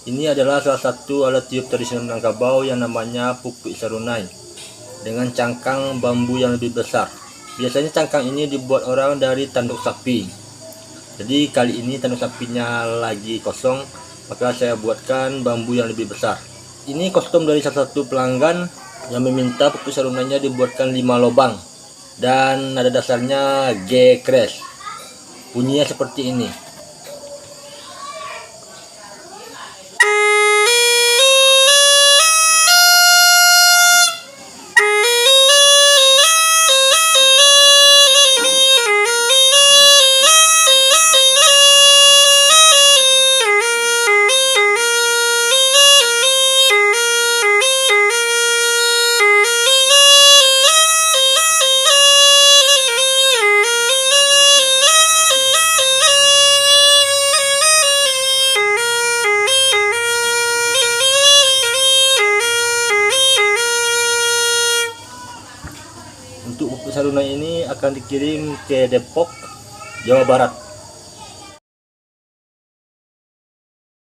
Ini adalah salah satu alat tiup tradisional Minangkabau yang namanya pupuk sarunai dengan cangkang bambu yang lebih besar. Biasanya cangkang ini dibuat orang dari tanduk sapi. Jadi kali ini tanduk sapinya lagi kosong, maka saya buatkan bambu yang lebih besar. Ini kostum dari salah satu pelanggan yang meminta pupuk sarunainya dibuatkan 5 lubang dan nada dasarnya G crash. Bunyinya seperti ini. Untuk pupuk sarunai ini akan dikirim ke Depok, Jawa Barat.